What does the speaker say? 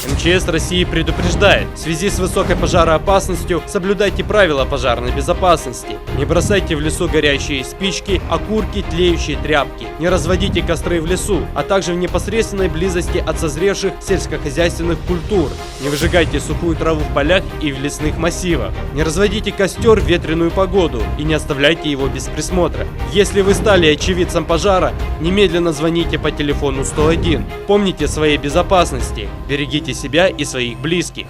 МЧС России предупреждает: в связи с высокой пожароопасностью соблюдайте правила пожарной безопасности. Не бросайте в лесу горящие спички, окурки, тлеющие тряпки. Не разводите костры в лесу, а также в непосредственной близости от созревших сельскохозяйственных культур. Не выжигайте сухую траву в полях и в лесных массивах. Не разводите костер в ветреную погоду и не оставляйте его без присмотра. Если вы стали очевидцем пожара, немедленно звоните по телефону 101. Помните о своей безопасности, берегите себя и своих близких.